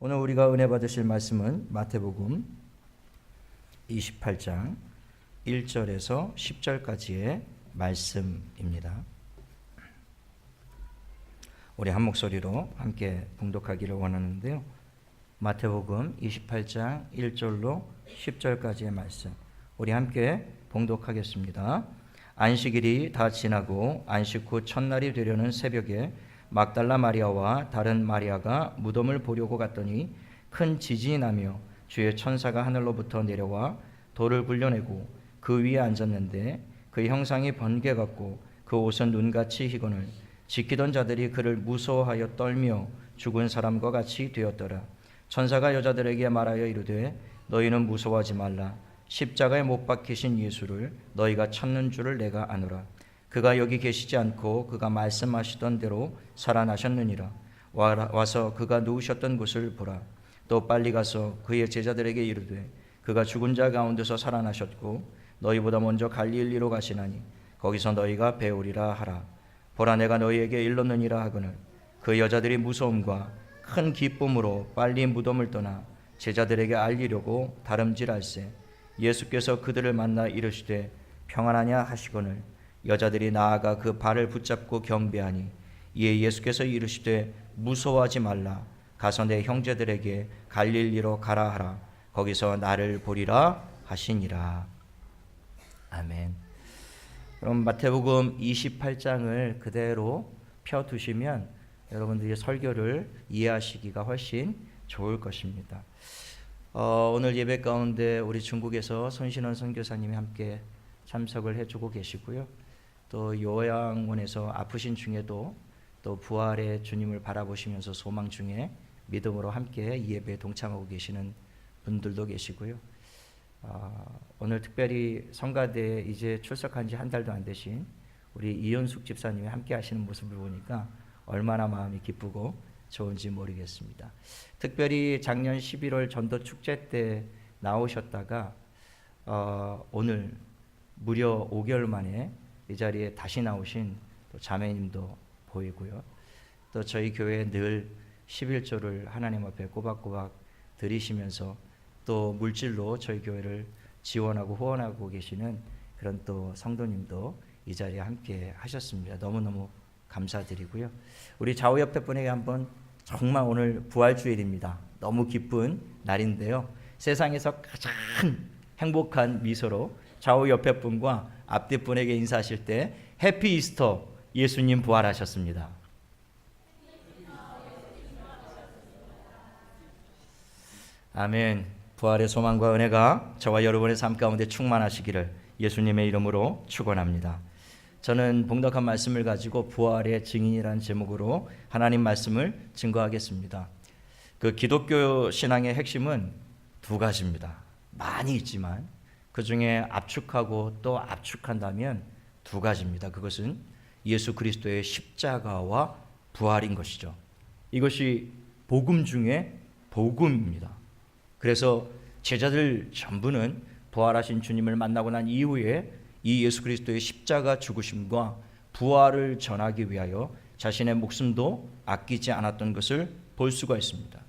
오늘 우리가 은혜 받으실 말씀은 마태복음 28장 1절에서 10절까지의 말씀입니다. 우리 한 목소리로 함께 봉독하기를 원하는데요. 마태복음 28장 1절로 10절까지의 말씀, 우리 함께 봉독하겠습니다. 안식일이 다 지나고 안식 후 첫날이 되려는 새벽에 막달라 마리아와 다른 마리아가 무덤을 보려고 갔더니 큰 지진이 나며 주의 천사가 하늘로부터 내려와 돌을 굴려내고 그 위에 앉았는데 그 형상이 번개 같고 그 옷은 눈같이 희거늘 지키던 자들이 그를 무서워하여 떨며 죽은 사람과 같이 되었더라. 천사가 여자들에게 말하여 이르되 너희는 무서워하지 말라. 십자가에 못 박히신 예수를 너희가 찾는 줄을 내가 아노라. 그가 여기 계시지 않고 그가 말씀하시던 대로 살아나셨느니라. 와서 그가 누우셨던 곳을 보라. 또 빨리 가서 그의 제자들에게 이르되 그가 죽은 자 가운데서 살아나셨고 너희보다 먼저 갈릴리로 가시나니 거기서 너희가 배우리라 하라. 보라, 내가 너희에게 일렀느니라 하거늘 그 여자들이 무서움과 큰 기쁨으로 빨리 무덤을 떠나 제자들에게 알리려고 다름질할세. 예수께서 그들을 만나 이르시되 평안하냐 하시거늘 여자들이 나아가 그 발을 붙잡고 경배하니 이에 예수께서 이르시되 무서워하지 말라. 가서 내 형제들에게 갈릴리로 가라 하라. 거기서 나를 보리라 하시니라. 아멘. 그럼 마태복음 28장을 그대로 펴두시면 여러분들이 설교를 이해하시기가 훨씬 좋을 것입니다. 오늘 예배 가운데 우리 중국에서 손신원 선교사님이 함께 참석을 해주고 계시고요. 또 요양원에서 아프신 중에도 또 부활의 주님을 바라보시면서 소망 중에 믿음으로 함께 이 예배에 동참하고 계시는 분들도 계시고요. 오늘 특별히 성가대에 이제 출석한 지 한 달도 안 되신 우리 이현숙 집사님이 함께 하시는 모습을 보니까 얼마나 마음이 기쁘고 좋은지 모르겠습니다. 특별히 작년 11월 전도 축제 때 나오셨다가 오늘 무려 5개월 만에 이 자리에 다시 나오신 또 자매님도 보이고요. 또 저희 교회에 늘 11조를 하나님 앞에 꼬박꼬박 드리시면서 또 물질로 저희 교회를 지원하고 후원하고 계시는 그런 또 성도님도 이 자리에 함께 하셨습니다. 너무너무 감사드리고요. 우리 좌우 옆에 분에게 한번, 정말 오늘 부활주일입니다. 너무 기쁜 날인데요. 세상에서 가장 행복한 미소로 좌우 옆에 분과 앞뒤 분에게 인사하실 때 해피 이스터, 예수님 부활하셨습니다. 아멘. 부활의 소망과 은혜가 저와 여러분의 삶 가운데 충만하시기를 예수님의 이름으로 축원합니다. 저는 봉독한 말씀을 가지고 부활의 증인이라는 제목으로 하나님 말씀을 증거하겠습니다. 그 기독교 신앙의 핵심은 두 가지입니다. 많이 있지만 그 중에 압축하고 또 압축한다면 두 가지입니다. 그것은 예수 그리스도의 십자가와 부활인 것이죠. 이것이 복음 중에 복음입니다. 그래서 제자들 전부는 부활하신 주님을 만나고 난 이후에 이 예수 그리스도의 십자가 죽으심과 부활을 전하기 위하여 자신의 목숨도 아끼지 않았던 것을 볼 수가 있습니다.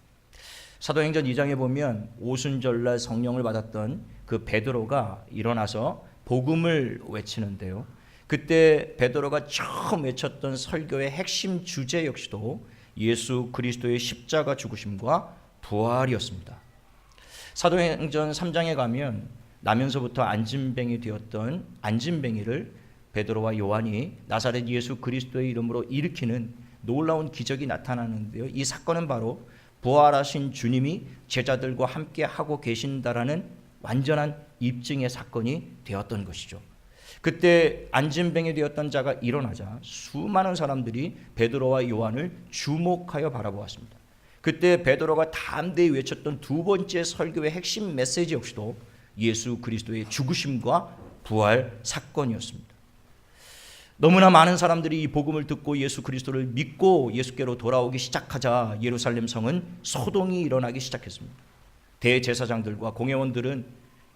사도행전 2장에 보면 오순절날 성령을 받았던 그 베드로가 일어나서 복음을 외치는데요. 그때 베드로가 처음 외쳤던 설교의 핵심 주제 역시도 예수 그리스도의 십자가 죽으심과 부활이었습니다. 사도행전 3장에 가면 나면서부터 안진뱅이 되었던 안진뱅이를 베드로와 요한이 나사렛 예수 그리스도의 이름으로 일으키는 놀라운 기적이 나타나는데요. 이 사건은 바로 부활하신 주님이 제자들과 함께 하고 계신다라는 완전한 입증의 사건이 되었던 것이죠. 그때 안진뱅이 되었던 자가 일어나자 수많은 사람들이 베드로와 요한을 주목하여 바라보았습니다. 그때 베드로가 담대히 외쳤던 두 번째 설교의 핵심 메시지 역시도 예수 그리스도의 죽으심과 부활 사건이었습니다. 너무나 많은 사람들이 이 복음을 듣고 예수 그리스도를 믿고 예수께로 돌아오기 시작하자 예루살렘 성은 소동이 일어나기 시작했습니다. 대제사장들과 공회원들은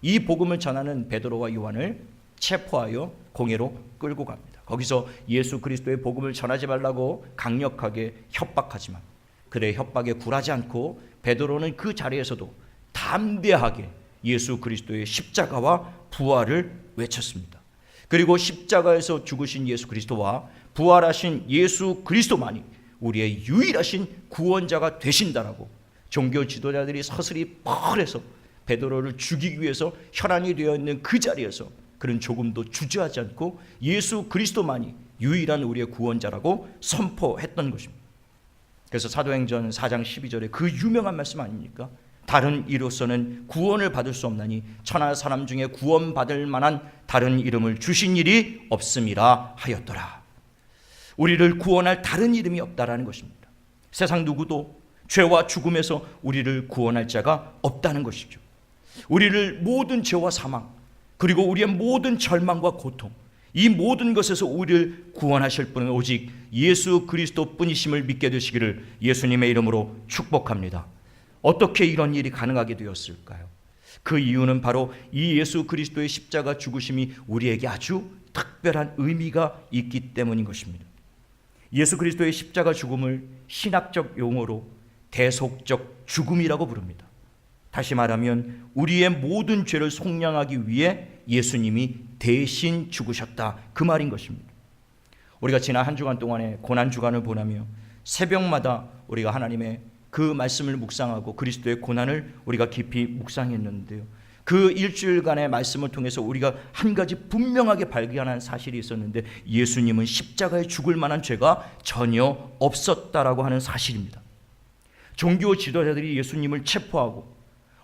이 복음을 전하는 베드로와 요한을 체포하여 공회로 끌고 갑니다. 거기서 예수 그리스도의 복음을 전하지 말라고 강력하게 협박하지만 그의 협박에 굴하지 않고 베드로는 그 자리에서도 담대하게 예수 그리스도의 십자가와 부활을 외쳤습니다. 그리고 십자가에서 죽으신 예수 그리스도와 부활하신 예수 그리스도만이 우리의 유일하신 구원자가 되신다라고 종교 지도자들이 서슬이 펄해서 베드로를 죽이기 위해서 혈안이 되어 있는 그 자리에서 그는 조금도 주저하지 않고 예수 그리스도만이 유일한 우리의 구원자라고 선포했던 것입니다. 그래서 사도행전 4장 12절에 그 유명한 말씀 아닙니까? 다른 이로서는 구원을 받을 수 없나니 천하 사람 중에 구원받을 만한 다른 이름을 주신 일이 없음이라 하였더라. 우리를 구원할 다른 이름이 없다라는 것입니다. 세상 누구도 죄와 죽음에서 우리를 구원할 자가 없다는 것이죠. 우리를 모든 죄와 사망 그리고 우리의 모든 절망과 고통 이 모든 것에서 우리를 구원하실 분은 오직 예수 그리스도 뿐이심을 믿게 되시기를 예수님의 이름으로 축복합니다. 어떻게 이런 일이 가능하게 되었을까요? 그 이유는 바로 이 예수 그리스도의 십자가 죽으심이 우리에게 아주 특별한 의미가 있기 때문인 것입니다. 예수 그리스도의 십자가 죽음을 신학적 용어로 대속적 죽음이라고 부릅니다. 다시 말하면 우리의 모든 죄를 속량하기 위해 예수님이 대신 죽으셨다 그 말인 것입니다. 우리가 지난 한 주간 동안에 고난주간을 보내며 새벽마다 우리가 하나님의 그 말씀을 묵상하고 그리스도의 고난을 우리가 깊이 묵상했는데요, 그 일주일간의 말씀을 통해서 우리가 한 가지 분명하게 발견한 사실이 있었는데 예수님은 십자가에 죽을 만한 죄가 전혀 없었다라고 하는 사실입니다. 종교 지도자들이 예수님을 체포하고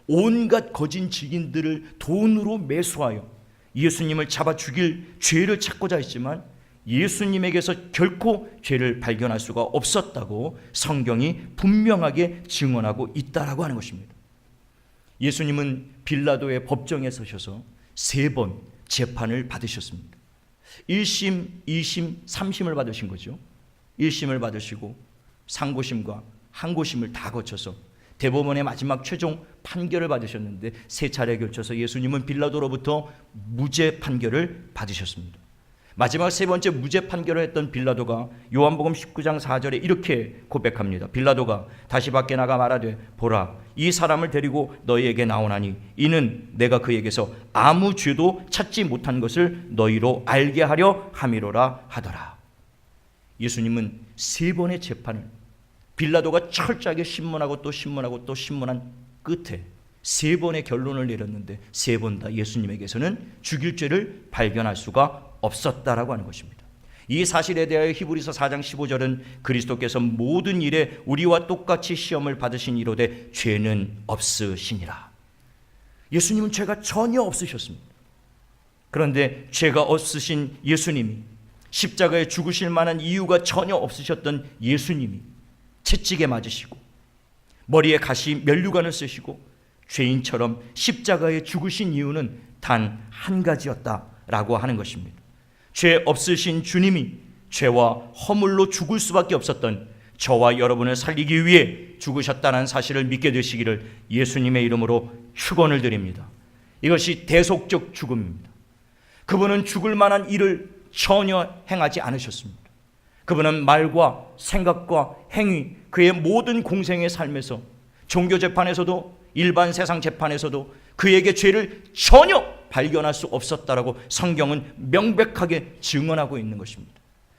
온갖 거짓 증인들을 돈으로 매수하여 예수님을 잡아 죽일 죄를 찾고자 했지만 예수님에게서 결코 죄를 발견할 수가 없었다고 성경이 분명하게 증언하고 있다라고 하는 것입니다. 예수님은 빌라도의 법정에 서셔서 3번 재판을 받으셨습니다. 1심, 2심, 3심을 받으신 거죠. 1심을 받으시고 상고심과 항고심을 다 거쳐서 대법원의 마지막 최종 판결을 받으셨는데 3차례에 걸쳐서 예수님은 빌라도로부터 무죄 판결을 받으셨습니다. 마지막 3번째 무죄 판결을 했던 빌라도가 요한복음 19장 4절에 이렇게 고백합니다. 빌라도가 다시 밖에 나가 말하되 보라 이 사람을 데리고 너희에게 나오나니 이는 내가 그에게서 아무 죄도 찾지 못한 것을 너희로 알게 하려 함이로라 하더라. 예수님은 3번의 재판을 빌라도가 철저하게 신문하고 또 신문하고 또 신문한 끝에 3번의 결론을 내렸는데 3번 다 예수님에게서는 죽일 죄를 발견할 수가 없었다라고 하는 것입니다. 이 사실에 대하여 히브리서 4장 15절은 그리스도께서 모든 일에 우리와 똑같이 시험을 받으신 이로되 죄는 없으시니라. 예수님은 죄가 전혀 없으셨습니다. 그런데 죄가 없으신 예수님이 십자가에 죽으실 만한 이유가 전혀 없으셨던 예수님이 채찍에 맞으시고 머리에 가시 면류관을 쓰시고 죄인처럼 십자가에 죽으신 이유는 단 한 가지였다라고 하는 것입니다. 죄 없으신 주님이 죄와 허물로 죽을 수밖에 없었던 저와 여러분을 살리기 위해 죽으셨다는 사실을 믿게 되시기를 예수님의 이름으로 축원을 드립니다. 이것이 대속적 죽음입니다. 그분은 죽을 만한 일을 전혀 행하지 않으셨습니다. 그분은 말과 생각과 행위, 그의 모든 공생의 삶에서 종교 재판에서도 일반 세상 재판에서도 그에게 죄를 전혀 발견할 수 없었다라고 성경은 명백하게 증언하고 있는 것입니다.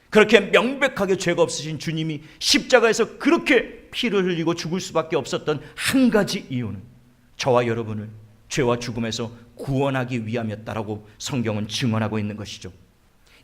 그렇게 명백하게 죄가 없으신 주님이 십자가에서 그렇게 피를 흘리고 죽을 수밖에 없었던 한 가지 이유는 저와 여러분을 죄와 죽음에서 구원하기 위함이었다라고 성경은 증언하고 있는 것이죠.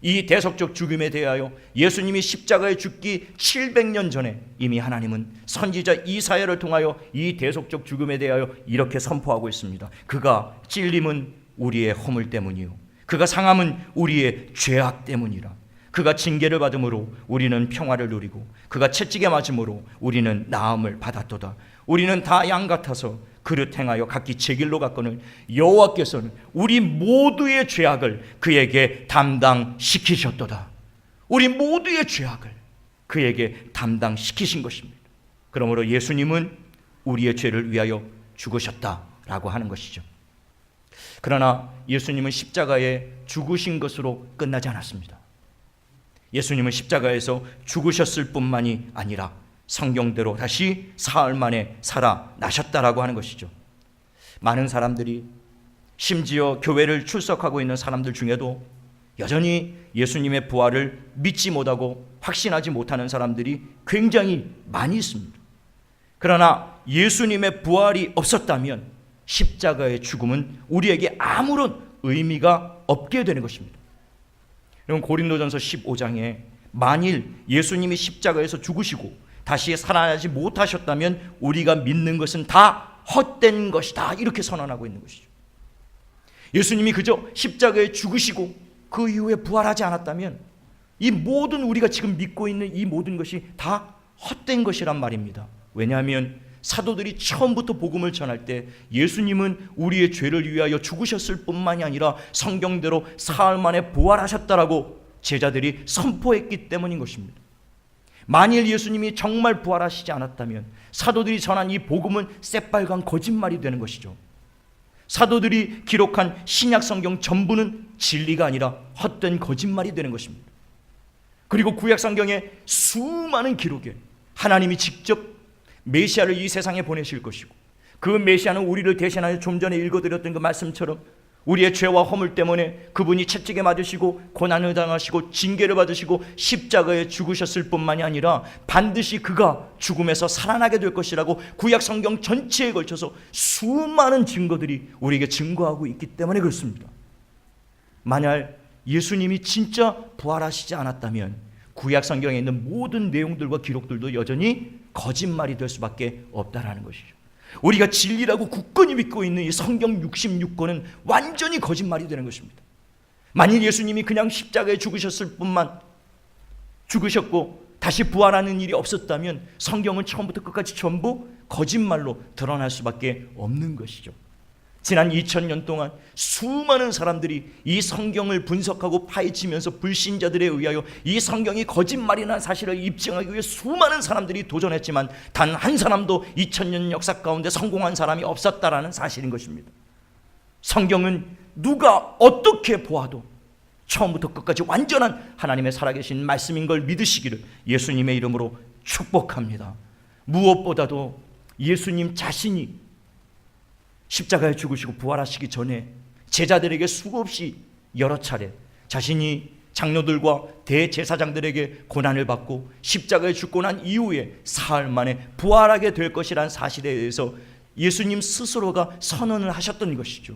이 대속적 죽음에 대하여 예수님이 십자가에 죽기 700년 전에 이미 하나님은 선지자 이사야를 통하여 이 대속적 죽음에 대하여 이렇게 선포하고 있습니다. 그가 찔림은 우리의 허물 때문이요 그가 상함은 우리의 죄악 때문이라. 그가 징계를 받음으로 우리는 평화를 누리고 그가 채찍에 맞음으로 우리는 나음을 받았도다. 우리는 다 양 같아서 그릇 행하여 각기 제 길로 갔거늘 여호와께서는 우리 모두의 죄악을 그에게 담당시키셨도다. 우리 모두의 죄악을 그에게 담당시키신 것입니다. 그러므로 예수님은 우리의 죄를 위하여 죽으셨다라고 하는 것이죠. 그러나 예수님은 십자가에 죽으신 것으로 끝나지 않았습니다. 예수님은 십자가에서 죽으셨을 뿐만이 아니라 성경대로 다시 사흘 만에 살아나셨다라고 하는 것이죠. 많은 사람들이, 심지어 교회를 출석하고 있는 사람들 중에도 여전히 예수님의 부활을 믿지 못하고 확신하지 못하는 사람들이 굉장히 많이 있습니다. 그러나 예수님의 부활이 없었다면 십자가의 죽음은 우리에게 아무런 의미가 없게 되는 것입니다. 여러분, 고린도전서 15장에 만일 예수님이 십자가에서 죽으시고 다시 살아나지 못하셨다면 우리가 믿는 것은 다 헛된 것이다, 이렇게 선언하고 있는 것이죠. 예수님이 그저 십자가에 죽으시고 그 이후에 부활하지 않았다면 이 모든, 우리가 지금 믿고 있는 이 모든 것이 다 헛된 것이란 말입니다. 왜냐하면 사도들이 처음부터 복음을 전할 때 예수님은 우리의 죄를 위하여 죽으셨을 뿐만이 아니라 성경대로 사흘 만에 부활하셨다라고 제자들이 선포했기 때문인 것입니다. 만일 예수님이 정말 부활하시지 않았다면 사도들이 전한 이 복음은 새빨간 거짓말이 되는 것이죠. 사도들이 기록한 신약 성경 전부는 진리가 아니라 헛된 거짓말이 되는 것입니다. 그리고 구약 성경의 수많은 기록에 하나님이 직접 메시아를 이 세상에 보내실 것이고, 그 메시아는 우리를 대신하여 좀 전에 읽어드렸던 그 말씀처럼 우리의 죄와 허물 때문에 그분이 채찍에 맞으시고 고난을 당하시고 징계를 받으시고 십자가에 죽으셨을 뿐만이 아니라 반드시 그가 죽음에서 살아나게 될 것이라고 구약 성경 전체에 걸쳐서 수많은 증거들이 우리에게 증거하고 있기 때문에 그렇습니다. 만약 예수님이 진짜 부활하시지 않았다면 구약 성경에 있는 모든 내용들과 기록들도 여전히 거짓말이 될 수밖에 없다라는 것이죠. 우리가 진리라고 굳건히 믿고 있는 이 성경 66권은 완전히 거짓말이 되는 것입니다. 만일 예수님이 그냥 십자가에 죽으셨을 뿐만 죽으셨고 다시 부활하는 일이 없었다면 성경은 처음부터 끝까지 전부 거짓말로 드러날 수밖에 없는 것이죠. 지난 2000년 동안 수많은 사람들이 이 성경을 분석하고 파헤치면서 불신자들에 의하여 이 성경이 거짓말이라는 사실을 입증하기 위해 수많은 사람들이 도전했지만 단 한 사람도 2000년 역사 가운데 성공한 사람이 없었다라는 사실인 것입니다. 성경은 누가 어떻게 보아도 처음부터 끝까지 완전한 하나님의 살아계신 말씀인 걸 믿으시기를 예수님의 이름으로 축복합니다. 무엇보다도 예수님 자신이 십자가에 죽으시고 부활하시기 전에 제자들에게 수없이 여러 차례 자신이 장로들과 대제사장들에게 고난을 받고 십자가에 죽고 난 이후에 사흘 만에 부활하게 될 것이라는 사실에 대해서 예수님 스스로가 선언을 하셨던 것이죠.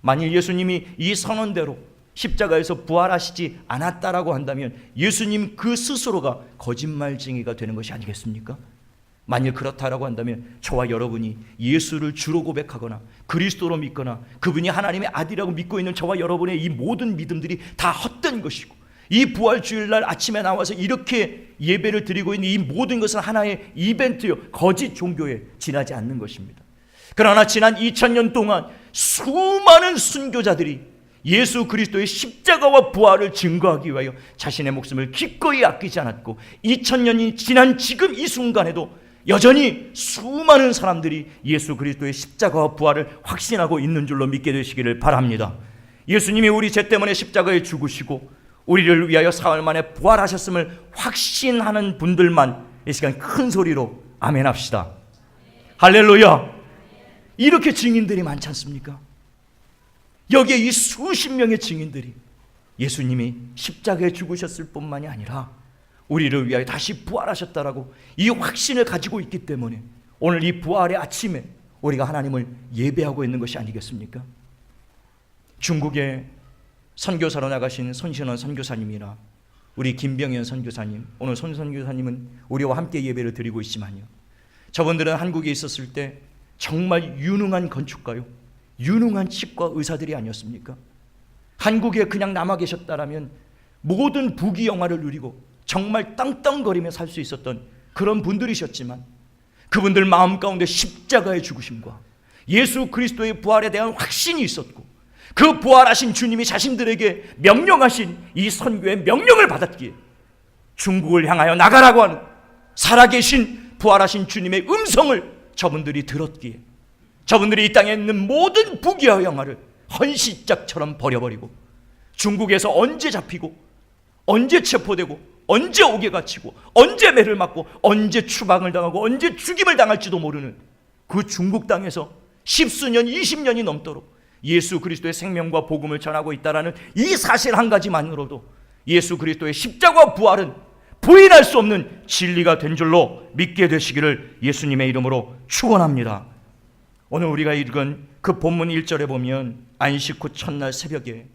만일 예수님이 이 선언대로 십자가에서 부활하시지 않았다라고 한다면 예수님 그 스스로가 거짓말쟁이가 되는 것이 아니겠습니까? 만일 그렇다라고 한다면 저와 여러분이 예수를 주로 고백하거나 그리스도로 믿거나 그분이 하나님의 아들이라고 믿고 있는 저와 여러분의 이 모든 믿음들이 다 헛된 것이고, 이 부활주일날 아침에 나와서 이렇게 예배를 드리고 있는 이 모든 것은 하나의 이벤트요, 거짓 종교에 지나지 않는 것입니다. 그러나 지난 2000년 동안 수많은 순교자들이 예수 그리스도의 십자가와 부활을 증거하기 위하여 자신의 목숨을 기꺼이 아끼지 않았고 2000년이 지난 지금 이 순간에도 여전히 수많은 사람들이 예수 그리스도의 십자가와 부활을 확신하고 있는 줄로 믿게 되시기를 바랍니다. 예수님이 우리 죄 때문에 십자가에 죽으시고 우리를 위하여 사흘 만에 부활하셨음을 확신하는 분들만 이 시간 큰 소리로 아멘 합시다. 할렐루야. 이렇게 증인들이 많지 않습니까? 여기에 이 수십 명의 증인들이 예수님이 십자가에 죽으셨을 뿐만이 아니라 우리를 위하여 다시 부활하셨다라고 이 확신을 가지고 있기 때문에 오늘 이 부활의 아침에 우리가 하나님을 예배하고 있는 것이 아니겠습니까? 중국에 선교사로 나가신 손신원 선교사님이나 우리 김병현 선교사님, 오늘 손 선교사님은 우리와 함께 예배를 드리고 있지만요, 저분들은 한국에 있었을 때 정말 유능한 건축가요, 유능한 치과 의사들이 아니었습니까? 한국에 그냥 남아 계셨다라면 모든 부귀 영화를 누리고 정말 땅땅거리며 살 수 있었던 그런 분들이셨지만 그분들 마음 가운데 십자가의 죽으심과 예수 그리스도의 부활에 대한 확신이 있었고 그 부활하신 주님이 자신들에게 명령하신 이 선교의 명령을 받았기에 중국을 향하여 나가라고 하는 살아계신 부활하신 주님의 음성을 저분들이 들었기에 저분들이 이 땅에 있는 모든 부귀와 영화를 헌시짝처럼 버려버리고 중국에서 언제 잡히고 언제 체포되고 언제 옥에 갇히고 언제 매를 맞고 언제 추방을 당하고 언제 죽임을 당할지도 모르는 그 중국 땅에서 10수년 20년이 넘도록 예수 그리스도의 생명과 복음을 전하고 있다는 이 사실 한 가지만으로도 예수 그리스도의 십자가 부활은 부인할 수 없는 진리가 된 줄로 믿게 되시기를 예수님의 이름으로 축원합니다. 오늘 우리가 읽은 그 본문 1절에 보면 안식 후 첫날 새벽에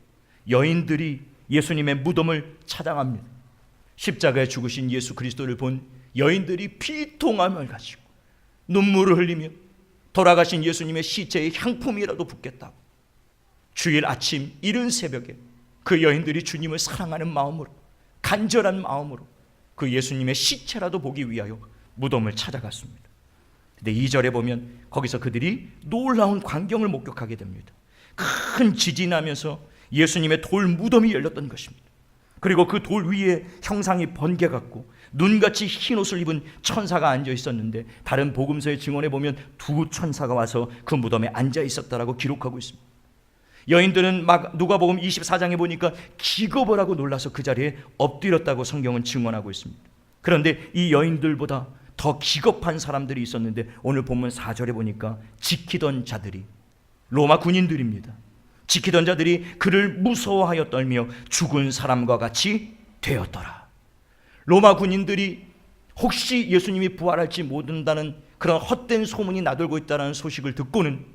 여인들이 예수님의 무덤을 찾아갑니다. 십자가에 죽으신 예수 그리스도를 본 여인들이 비통함을 가지고 눈물을 흘리며 돌아가신 예수님의 시체에 향품이라도 붓겠다고 주일 아침 이른 새벽에 그 여인들이 주님을 사랑하는 마음으로 간절한 마음으로 그 예수님의 시체라도 보기 위하여 무덤을 찾아갔습니다. 근데 2절에 보면 거기서 그들이 놀라운 광경을 목격하게 됩니다. 큰 지진이 나면서 예수님의 돌 무덤이 열렸던 것입니다. 그리고 그 돌 위에 형상이 번개 같고 눈같이 흰 옷을 입은 천사가 앉아 있었는데 다른 복음서의 증언에 보면 두 천사가 와서 그 무덤에 앉아 있었다라고 기록하고 있습니다. 여인들은 막 누가복음 24장에 보니까 기겁을 하고 놀라서 그 자리에 엎드렸다고 성경은 증언하고 있습니다. 그런데 이 여인들보다 더 기겁한 사람들이 있었는데 오늘 본문 4절에 보니까 지키던 자들이 로마 군인들입니다. 지키던 자들이 그를 무서워하여 떨며 죽은 사람과 같이 되었더라. 로마 군인들이 혹시 예수님이 부활할지 모른다는 그런 헛된 소문이 나돌고 있다는 소식을 듣고는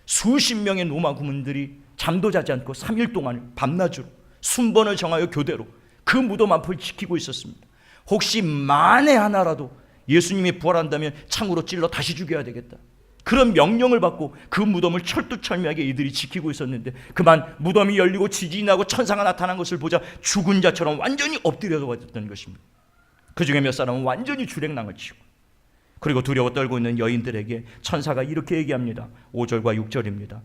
수십 명의 로마 군인들이 잠도 자지 않고 3일 동안 밤낮으로 순번을 정하여 교대로 그 무덤 앞을 지키고 있었습니다. 혹시 만에 하나라도 예수님이 부활한다면 창으로 찔러 다시 죽여야 되겠다, 그런 명령을 받고 그 무덤을 철두철미하게 이들이 지키고 있었는데 그만 무덤이 열리고 지진이 나고 천사가 나타난 것을 보자 죽은 자처럼 완전히 엎드려서 왔던 것입니다. 그 중에 몇 사람은 완전히 주랭랑을 치고, 그리고 두려워 떨고 있는 여인들에게 천사가 이렇게 얘기합니다. 5절과 6절입니다.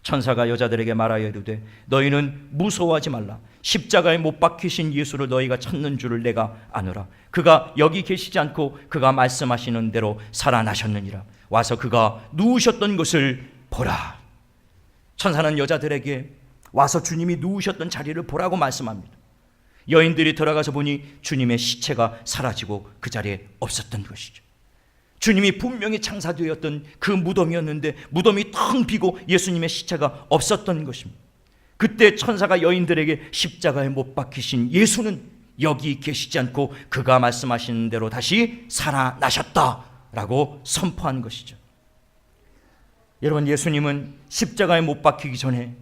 천사가 여자들에게 말하여 이르되 너희는 무서워하지 말라. 십자가에 못 박히신 예수를 너희가 찾는 줄을 내가 아노라. 그가 여기 계시지 않고 그가 말씀하시는 대로 살아나셨느니라. 와서 그가 누우셨던 것을 보라. 천사는 여자들에게 와서 주님이 누우셨던 자리를 보라고 말씀합니다. 여인들이 들어가서 보니 주님의 시체가 사라지고 그 자리에 없었던 것이죠. 주님이 분명히 창사되었던 그 무덤이었는데 무덤이 텅 비고 예수님의 시체가 없었던 것입니다. 그때 천사가 여인들에게 십자가에 못 박히신 예수는 여기 계시지 않고 그가 말씀하시는 대로 다시 살아나셨다라고 선포한 것이죠. 여러분, 예수님은 십자가에 못 박히기 전에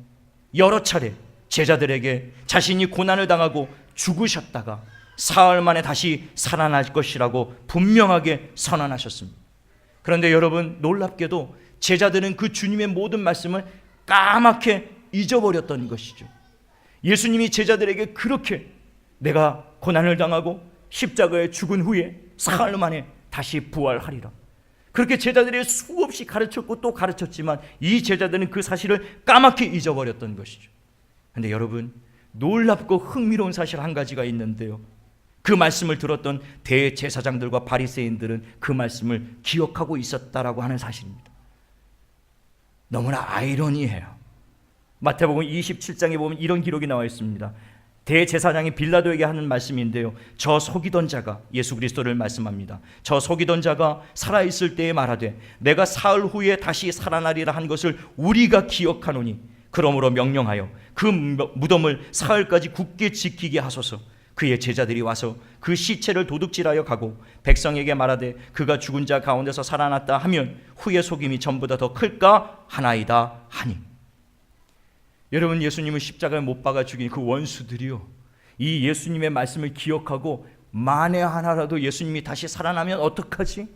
여러 차례 제자들에게 자신이 고난을 당하고 죽으셨다가 사흘 만에 다시 살아날 것이라고 분명하게 선언하셨습니다. 그런데 여러분, 놀랍게도 제자들은 그 주님의 모든 말씀을 까맣게 잊어버렸던 것이죠. 예수님이 제자들에게 그렇게 내가 고난을 당하고 십자가에 죽은 후에 사흘 만에 다시 부활하리라, 그렇게 제자들이 수없이 가르쳤고 또 가르쳤지만 이 제자들은 그 사실을 까맣게 잊어버렸던 것이죠. 그런데 여러분, 놀랍고 흥미로운 사실 한 가지가 있는데요, 그 말씀을 들었던 대제사장들과 바리새인들은 그 말씀을 기억하고 있었다라고 하는 사실입니다. 너무나 아이러니해요. 마태복음 27장에 보면 이런 기록이 나와 있습니다. 대제사장이 빌라도에게 하는 말씀인데요, 저 속이던 자가, 예수 그리스도를 말씀합니다. 저 속이던 자가 살아있을 때에 말하되 내가 사흘 후에 다시 살아나리라 한 것을 우리가 기억하노니 그러므로 명령하여 그 무덤을 사흘까지 굳게 지키게 하소서. 그의 제자들이 와서 그 시체를 도둑질하여 가고 백성에게 말하되 그가 죽은 자 가운데서 살아났다 하면 후에 속임이 전보다 더 클까 하나이다 하니. 여러분, 예수님을 십자가에 못 박아 죽인 그 원수들이요, 이 예수님의 말씀을 기억하고 만에 하나라도 예수님이 다시 살아나면 어떡하지?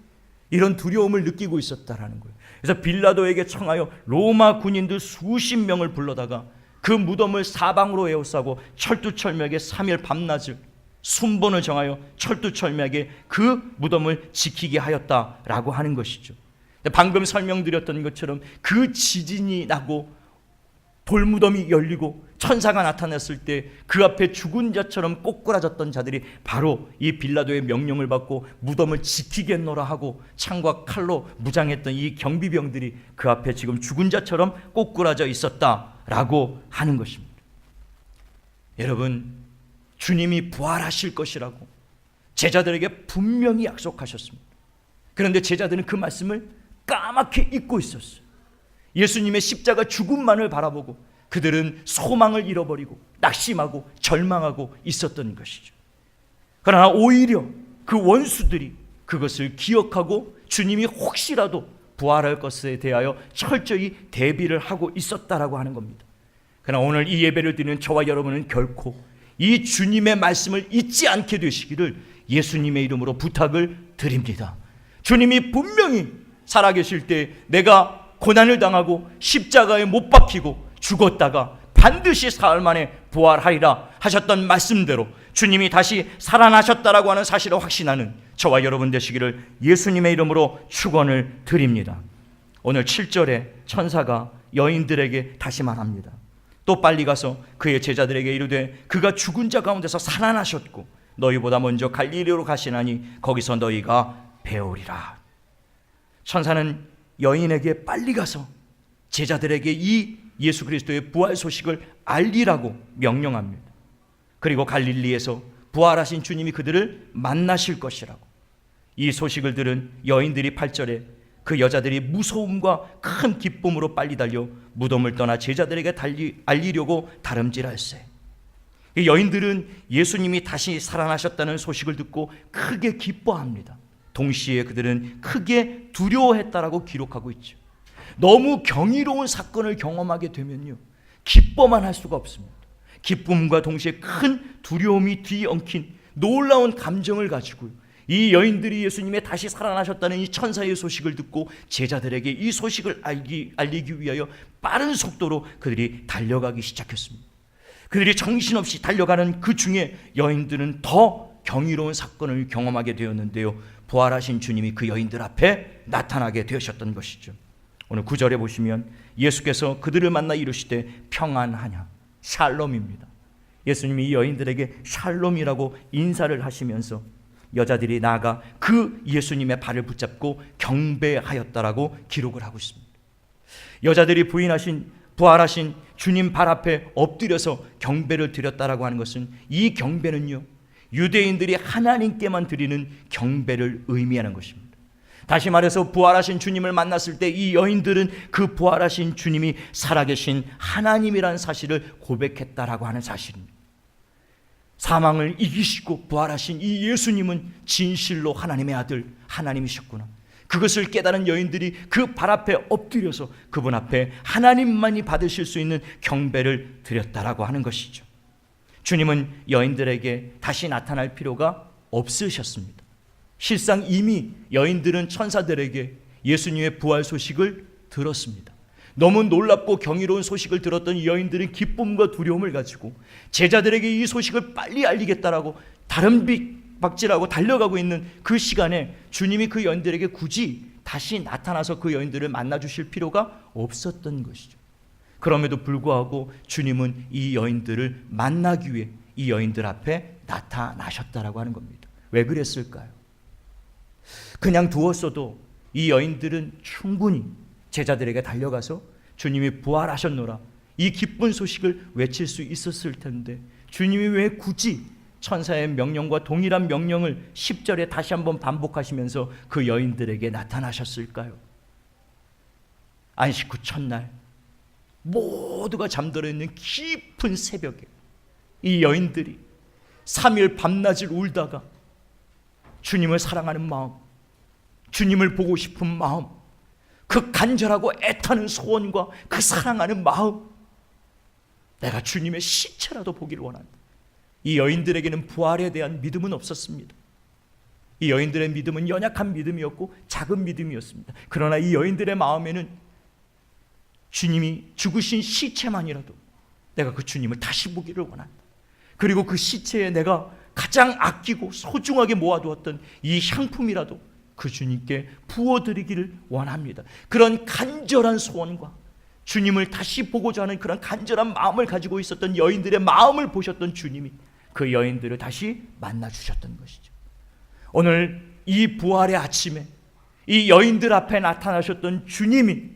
이런 두려움을 느끼고 있었다라는 거예요. 그래서 빌라도에게 청하여 로마 군인들 수십 명을 불러다가 그 무덤을 사방으로 에워싸고 철두철미하게 3일 밤낮을 순번을 정하여 철두철미하게 그 무덤을 지키게 하였다라고 하는 것이죠. 방금 설명드렸던 것처럼 그 지진이 나고 돌무덤이 열리고 천사가 나타났을 때 그 앞에 죽은 자처럼 꼬꾸라졌던 자들이 바로 이 빌라도의 명령을 받고 무덤을 지키겠노라 하고 창과 칼로 무장했던 이 경비병들이 그 앞에 지금 죽은 자처럼 꼬꾸라져 있었다라고 하는 것입니다. 여러분, 주님이 부활하실 것이라고 제자들에게 분명히 약속하셨습니다. 그런데 제자들은 그 말씀을 까맣게 잊고 있었어요. 예수님의 십자가 죽음만을 바라보고 그들은 소망을 잃어버리고 낙심하고 절망하고 있었던 것이죠. 그러나 오히려 그 원수들이 그것을 기억하고 주님이 혹시라도 부활할 것에 대하여 철저히 대비를 하고 있었다라고 하는 겁니다. 그러나 오늘 이 예배를 드리는 저와 여러분은 결코 이 주님의 말씀을 잊지 않게 되시기를 예수님의 이름으로 부탁을 드립니다. 주님이 분명히 살아계실 때 내가 고난을 당하고 십자가에 못 박히고 죽었다가 반드시 사흘 만에 부활하리라 하셨던 말씀대로 주님이 다시 살아나셨다라고 하는 사실을 확신하는 저와 여러분 되시기를 예수님의 이름으로 축원을 드립니다. 오늘 7절에 천사가 여인들에게 다시 말합니다. 또 빨리 가서 그의 제자들에게 이르되 그가 죽은 자 가운데서 살아나셨고 너희보다 먼저 갈릴리로 가시나니 거기서 너희가 배우리라. 천사는 여인에게 빨리 가서 제자들에게 이 예수 그리스도의 부활 소식을 알리라고 명령합니다. 그리고 갈릴리에서 부활하신 주님이 그들을 만나실 것이라고. 이 소식을 들은 여인들이 8절에 그 여자들이 무서움과 큰 기쁨으로 빨리 달려 무덤을 떠나 제자들에게 알리려고 다름질할세. 이 여인들은 예수님이 다시 살아나셨다는 소식을 듣고 크게 기뻐합니다. 동시에 그들은 크게 두려워했다라고 기록하고 있죠. 너무 경이로운 사건을 경험하게 되면요, 기뻐만 할 수가 없습니다. 기쁨과 동시에 큰 두려움이 뒤엉킨 놀라운 감정을 가지고요, 이 여인들이 예수님의 다시 살아나셨다는 이 천사의 소식을 듣고 제자들에게 이 소식을 알리기 위하여 빠른 속도로 그들이 달려가기 시작했습니다. 그들이 정신없이 달려가는 그 중에 여인들은 더 경이로운 사건을 경험하게 되었는데요, 부활하신 주님이 그 여인들 앞에 나타나게 되셨던 것이죠. 오늘 9절에 보시면 예수께서 그들을 만나 이르시되 평안하냐, 샬롬입니다. 예수님이 이 여인들에게 샬롬이라고 인사를 하시면서 여자들이 나아가 그 예수님의 발을 붙잡고 경배하였다라고 기록을 하고 있습니다. 여자들이 부활하신 주님 발 앞에 엎드려서 경배를 드렸다라고 하는 것은, 이 경배는요, 유대인들이 하나님께만 드리는 경배를 의미하는 것입니다. 다시 말해서 부활하신 주님을 만났을 때 이 여인들은 그 부활하신 주님이 살아계신 하나님이라는 사실을 고백했다라고 하는 사실입니다. 사망을 이기시고 부활하신 이 예수님은 진실로 하나님의 아들, 하나님이셨구나. 그것을 깨달은 여인들이 그 발 앞에 엎드려서 그분 앞에 하나님만이 받으실 수 있는 경배를 드렸다라고 하는 것이죠. 주님은 여인들에게 다시 나타날 필요가 없으셨습니다. 실상 이미 여인들은 천사들에게 예수님의 부활 소식을 들었습니다. 너무 놀랍고 경이로운 소식을 들었던 이 여인들은 기쁨과 두려움을 가지고 제자들에게 이 소식을 빨리 알리겠다라고 다름박질하고 달려가고 있는 그 시간에 주님이 그 여인들에게 굳이 다시 나타나서 그 여인들을 만나주실 필요가 없었던 것이죠. 그럼에도 불구하고 주님은 이 여인들을 만나기 위해 이 여인들 앞에 나타나셨다라고 하는 겁니다. 왜 그랬을까요? 그냥 두었어도 이 여인들은 충분히 제자들에게 달려가서 주님이 부활하셨노라, 이 기쁜 소식을 외칠 수 있었을 텐데 주님이 왜 굳이 천사의 명령과 동일한 명령을 10절에 다시 한번 반복하시면서 그 여인들에게 나타나셨을까요? 안식 후 첫날 모두가 잠들어 있는 깊은 새벽에 이 여인들이 3일 밤낮을 울다가 주님을 사랑하는 마음, 주님을 보고 싶은 마음, 그 간절하고 애타는 소원과 그 사랑하는 마음, 내가 주님의 시체라도 보기를 원한다. 이 여인들에게는 부활에 대한 믿음은 없었습니다. 이 여인들의 믿음은 연약한 믿음이었고 작은 믿음이었습니다. 그러나 이 여인들의 마음에는 주님이 죽으신 시체만이라도 내가 그 주님을 다시 보기를 원한다. 그리고 그 시체에 내가 가장 아끼고 소중하게 모아두었던 이 향품이라도 그 주님께 부어드리기를 원합니다. 그런 간절한 소원과 주님을 다시 보고자 하는 그런 간절한 마음을 가지고 있었던 여인들의 마음을 보셨던 주님이 그 여인들을 다시 만나주셨던 것이죠. 오늘 이 부활의 아침에 이 여인들 앞에 나타나셨던 주님이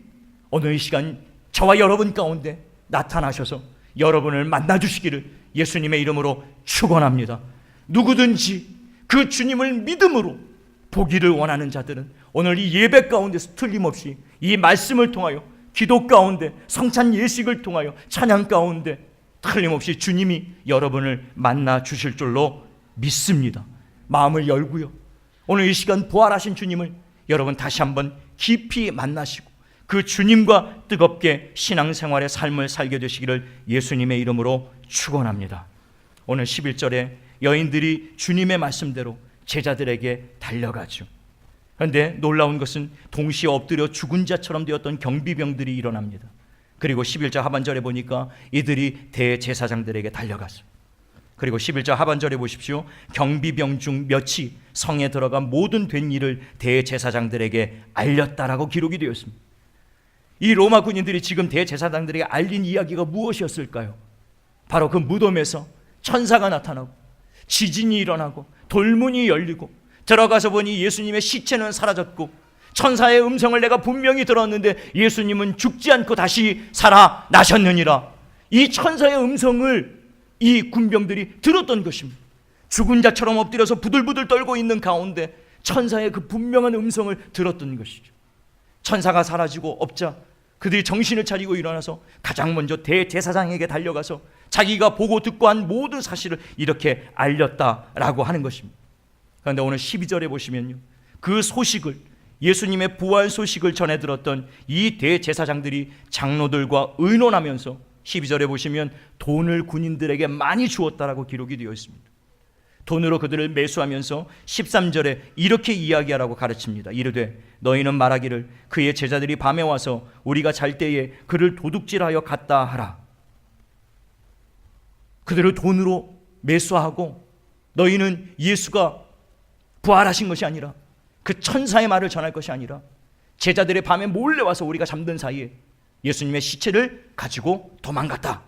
오늘 이 시간 저와 여러분 가운데 나타나셔서 여러분을 만나 주시기를 예수님의 이름으로 축원합니다. 누구든지 그 주님을 믿음으로 보기를 원하는 자들은 오늘 이 예배 가운데서 틀림없이 이 말씀을 통하여, 기도 가운데, 성찬 예식을 통하여, 찬양 가운데 틀림없이 주님이 여러분을 만나 주실 줄로 믿습니다. 마음을 열고요, 오늘 이 시간 부활하신 주님을 여러분 다시 한번 깊이 만나시고 그 주님과 뜨겁게 신앙생활의 삶을 살게 되시기를 예수님의 이름으로 축원합니다. 오늘 11절에 여인들이 주님의 말씀대로 제자들에게 달려가죠. 그런데 놀라운 것은 동시에 엎드려 죽은 자처럼 되었던 경비병들이 일어납니다. 그리고 11절 하반절에 보니까 이들이 대제사장들에게 달려가죠. 그리고 11절 하반절에 보십시오. 경비병 중 몇이 성에 들어가 모든 된 일을 대제사장들에게 알렸다라고 기록이 되어 있습니다. 이 로마 군인들이 지금 대제사장들에게 알린 이야기가 무엇이었을까요? 바로 그 무덤에서 천사가 나타나고 지진이 일어나고 돌문이 열리고 들어가서 보니 예수님의 시체는 사라졌고 천사의 음성을 내가 분명히 들었는데 예수님은 죽지 않고 다시 살아나셨느니라. 이 천사의 음성을 이 군병들이 들었던 것입니다. 죽은 자처럼 엎드려서 부들부들 떨고 있는 가운데 천사의 그 분명한 음성을 들었던 것이죠. 천사가 사라지고 없자 그들이 정신을 차리고 일어나서 가장 먼저 대제사장에게 달려가서 자기가 보고 듣고 한 모든 사실을 이렇게 알렸다라고 하는 것입니다. 그런데 오늘 12절에 보시면요, 그 소식을, 예수님의 부활 소식을 전해 들었던 이 대제사장들이 장로들과 의논하면서 12절에 보시면 돈을 군인들에게 많이 주었다라고 기록이 되어 있습니다. 돈으로 그들을 매수하면서 13절에 이렇게 이야기하라고 가르칩니다. 이르되 너희는 말하기를 그의 제자들이 밤에 와서 우리가 잘 때에 그를 도둑질하여 갔다 하라. 그들을 돈으로 매수하고 너희는 예수가 부활하신 것이 아니라 그 천사의 말을 전할 것이 아니라 제자들의 밤에 몰래 와서 우리가 잠든 사이에 예수님의 시체를 가지고 도망갔다,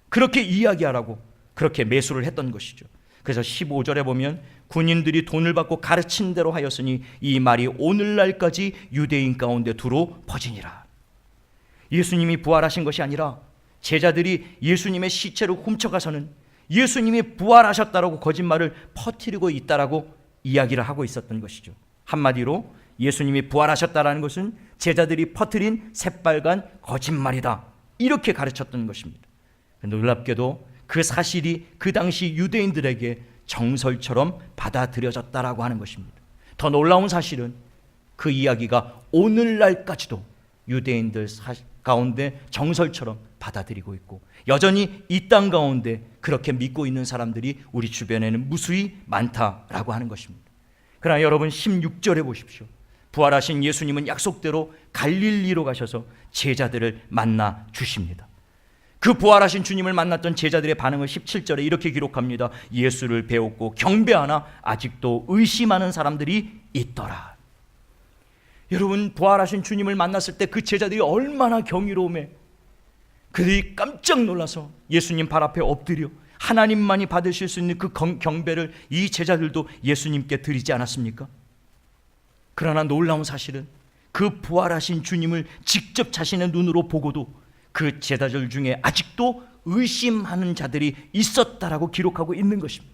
그렇게 이야기하라고 그렇게 매수를 했던 것이죠. 그래서 15절에 보면 군인들이 돈을 받고 가르친 대로 하였으니 이 말이 오늘날까지 유대인 가운데 두루 퍼지니라. 예수님이 부활하신 것이 아니라 제자들이 예수님의 시체를 훔쳐가서는 예수님이 부활하셨다라고 거짓말을 퍼뜨리고 있다라고 이야기를 하고 있었던 것이죠. 한마디로 예수님이 부활하셨다라는 것은 제자들이 퍼뜨린 새빨간 거짓말이다, 이렇게 가르쳤던 것입니다. 놀랍게도 그 사실이 그 당시 유대인들에게 정설처럼 받아들여졌다라고 하는 것입니다. 더 놀라운 사실은 그 이야기가 오늘날까지도 유대인들 가운데 정설처럼 받아들이고 있고 여전히 이 땅 가운데 그렇게 믿고 있는 사람들이 우리 주변에는 무수히 많다라고 하는 것입니다. 그러나 여러분 16절에 보십시오. 부활하신 예수님은 약속대로 갈릴리로 가셔서 제자들을 만나 주십니다. 그 부활하신 주님을 만났던 제자들의 반응을 17절에 이렇게 기록합니다. 예수를 배웠고 경배하나 아직도 의심하는 사람들이 있더라. 여러분, 부활하신 주님을 만났을 때 그 제자들이 얼마나 경이로움에 그들이 깜짝 놀라서 예수님 발 앞에 엎드려 하나님만이 받으실 수 있는 그 경배를 이 제자들도 예수님께 드리지 않았습니까? 그러나 놀라운 사실은 그 부활하신 주님을 직접 자신의 눈으로 보고도 그 제자들 중에 아직도 의심하는 자들이 있었다라고 기록하고 있는 것입니다.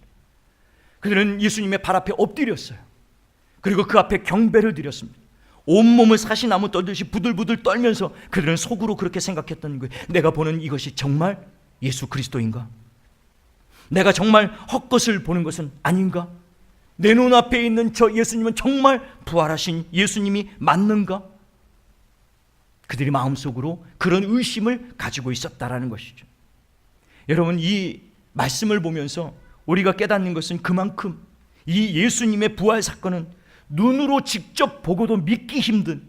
그들은 예수님의 발 앞에 엎드렸어요. 그리고 그 앞에 경배를 드렸습니다. 온몸을 사시나무 떨듯이 부들부들 떨면서 그들은 속으로 그렇게 생각했던 거예요. 내가 보는 이것이 정말 예수 그리스도인가? 내가 정말 헛것을 보는 것은 아닌가? 내 눈앞에 있는 저 예수님은 정말 부활하신 예수님이 맞는가? 그들이 마음속으로 그런 의심을 가지고 있었다라는 것이죠. 여러분, 이 말씀을 보면서 우리가 깨닫는 것은 그만큼 이 예수님의 부활 사건은 눈으로 직접 보고도 믿기 힘든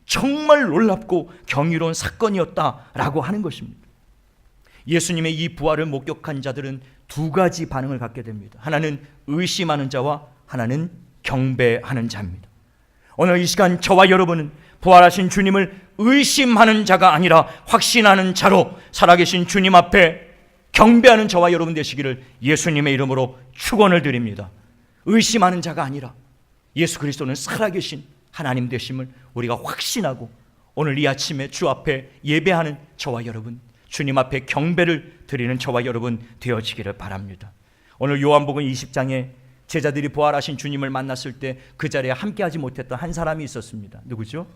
정말 놀랍고 경이로운 사건이었다라고 하는 것입니다. 예수님의 이 부활을 목격한 자들은 두 가지 반응을 갖게 됩니다. 하나는 의심하는 자와 하나는 경배하는 자입니다. 오늘 이 시간 저와 여러분은 부활하신 주님을 의심하는 자가 아니라 확신하는 자로 살아계신 주님 앞에 경배하는 저와 여러분 되시기를 예수님의 이름으로 축원을 드립니다. 의심하는 자가 아니라 예수 그리스도는 살아계신 하나님 되심을 우리가 확신하고 오늘 이 아침에 주 앞에 예배하는 저와 여러분, 주님 앞에 경배를 드리는 저와 여러분 되어지기를 바랍니다. 오늘 요한복음 20장에 제자들이 부활하신 주님을 만났을 때 그 자리에 함께하지 못했던 한 사람이 있었습니다. 누구죠?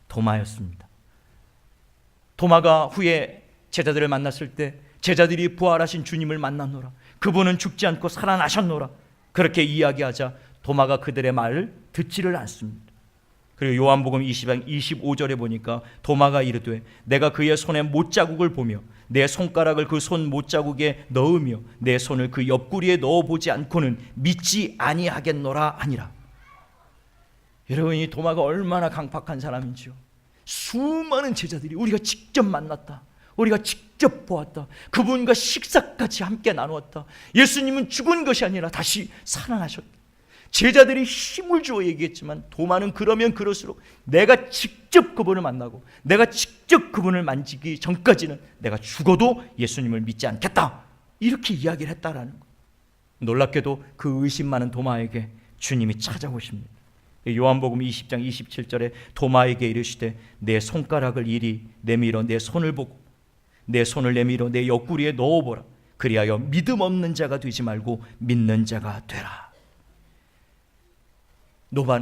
도마였습니다. 도마가 후에 제자들을 만났을 때 제자들이 부활하신 주님을 만났노라, 그분은 죽지 않고 살아나셨노라, 그렇게 이야기하자 도마가 그들의 말을 듣지를 않습니다. 그리고 요한복음 20장 25절에 보니까 도마가 이르되 내가 그의 손에 못자국을 보며 내 손가락을 그 손 못자국에 넣으며 내 손을 그 옆구리에 넣어보지 않고는 믿지 아니하겠노라 하니라. 여러분, 이 도마가 얼마나 강팍한 사람인지요. 수많은 제자들이 우리가 직접 만났다, 우리가 직접 보았다, 그분과 식사까지 함께 나누었다, 예수님은 죽은 것이 아니라 다시 살아나셨다. 제자들이 힘을 주어 얘기했지만 도마는 그러면 그럴수록 내가 직접 그분을 만나고 내가 직접 그분을 만지기 전까지는 내가 죽어도 예수님을 믿지 않겠다, 이렇게 이야기를 했다라는 것. 놀랍게도 그 의심 많은 도마에게 주님이 찾아오십니다. 요한복음 20장 27절에 도마에게 이르시되 내 손가락을 이리 내밀어 내 손을 보고 내 손을 내밀어 내 옆구리에 넣어보라, 그리하여 믿음 없는 자가 되지 말고 믿는 자가 되라.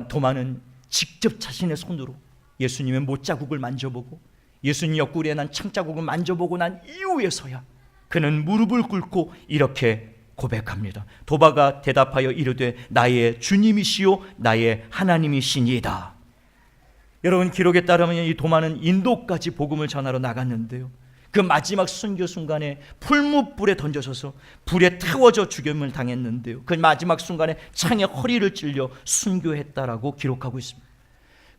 도마는 직접 자신의 손으로 예수님의 못자국을 만져보고 예수님 옆구리에 난 창자국을 만져보고 난 이후에서야 그는 무릎을 꿇고 이렇게 고백합니다. 도마가 대답하여 이르되 나의 주님이시요 나의 하나님이시니이다. 여러분, 기록에 따르면 이 도마는 인도까지 복음을 전하러 나갔는데요, 그 마지막 순교 순간에 풀무불에 던져져서 불에 태워져 죽임을 당했는데요, 그 마지막 순간에 창에 허리를 찔려 순교했다라고 기록하고 있습니다.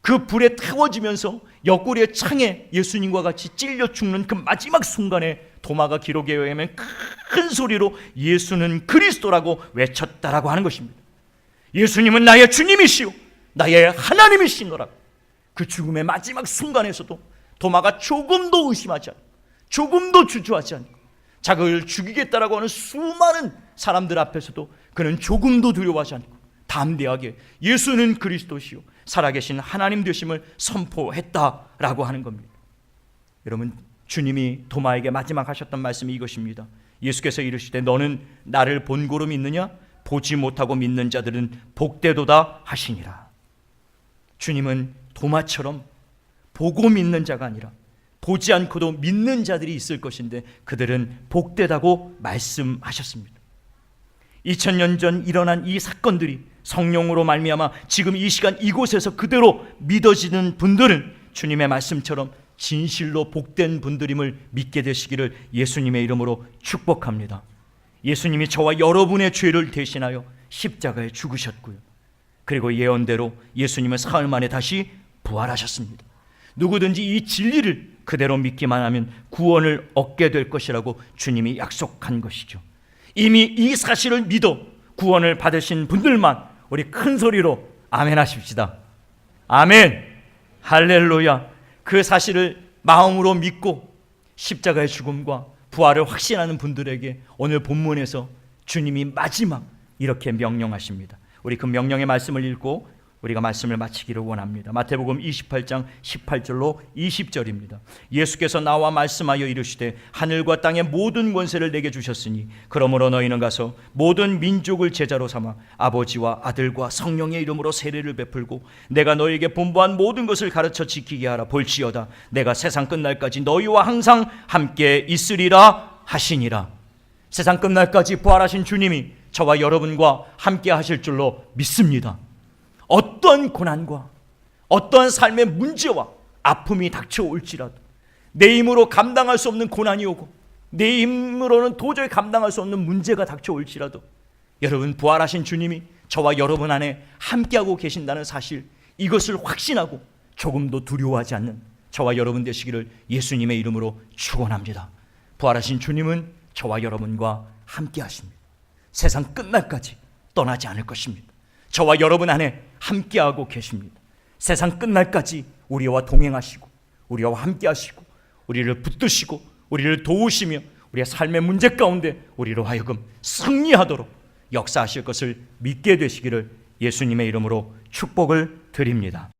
그 불에 태워지면서 옆구리에 창에 예수님과 같이 찔려 죽는 그 마지막 순간에 도마가 기록에 의하면 큰 소리로 예수는 그리스도라고 외쳤다라고 하는 것입니다. 예수님은 나의 주님이시오 나의 하나님이시노라. 그 죽음의 마지막 순간에서도 도마가 조금도 의심하지 않고 조금도 주저하지 않고 자기를 죽이겠다라고 하는 수많은 사람들 앞에서도 그는 조금도 두려워하지 않고 담대하게 예수는 그리스도시요 살아계신 하나님 되심을 선포했다라고 하는 겁니다. 여러분, 주님이 도마에게 마지막 하셨던 말씀이 이것입니다. 예수께서 이르시되 너는 나를 본고로 믿느냐? 보지 못하고 믿는 자들은 복되도다 하시니라. 주님은 도마처럼 보고 믿는 자가 아니라 보지 않고도 믿는 자들이 있을 것인데 그들은 복되다고 말씀하셨습니다. 2000년 전 일어난 이 사건들이 성령으로 말미암아 지금 이 시간 이곳에서 그대로 믿어지는 분들은 주님의 말씀처럼 진실로 복된 분들임을 믿게 되시기를 예수님의 이름으로 축복합니다. 예수님이 저와 여러분의 죄를 대신하여 십자가에 죽으셨고요, 그리고 예언대로 예수님은 사흘 만에 다시 부활하셨습니다. 누구든지 이 진리를 그대로 믿기만 하면 구원을 얻게 될 것이라고 주님이 약속한 것이죠. 이미 이 사실을 믿어 구원을 받으신 분들만 우리 큰 소리로 아멘 하십시다. 아멘, 할렐루야. 그 사실을 마음으로 믿고 십자가의 죽음과 부활을 확신하는 분들에게 오늘 본문에서 주님이 마지막 이렇게 명령하십니다. 우리 그 명령의 말씀을 읽고 우리가 말씀을 마치기를 원합니다. 마태복음 28장 18절로 20절입니다. 예수께서 나와 말씀하여 이르시되 하늘과 땅의 모든 권세를 내게 주셨으니 그러므로 너희는 가서 모든 민족을 제자로 삼아 아버지와 아들과 성령의 이름으로 세례를 베풀고 내가 너희에게 분부한 모든 것을 가르쳐 지키게 하라. 볼지어다 내가 세상 끝날까지 너희와 항상 함께 있으리라 하시니라. 세상 끝날까지 부활하신 주님이 저와 여러분과 함께 하실 줄로 믿습니다. 어떠한 고난과 어떠한 삶의 문제와 아픔이 닥쳐올지라도 내 힘으로 감당할 수 없는 고난이 오고 내 힘으로는 도저히 감당할 수 없는 문제가 닥쳐올지라도 여러분, 부활하신 주님이 저와 여러분 안에 함께하고 계신다는 사실, 이것을 확신하고 조금도 두려워하지 않는 저와 여러분 되시기를 예수님의 이름으로 축원합니다. 부활하신 주님은 저와 여러분과 함께하십니다. 세상 끝날까지 떠나지 않을 것입니다. 저와 여러분 안에 함께하고 계십니다. 세상 끝날까지 우리와 동행하시고 우리와 함께하시고 우리를 붙드시고 우리를 도우시며 우리의 삶의 문제 가운데 우리로 하여금 승리하도록 역사하실 것을 믿게 되시기를 예수님의 이름으로 축복을 드립니다.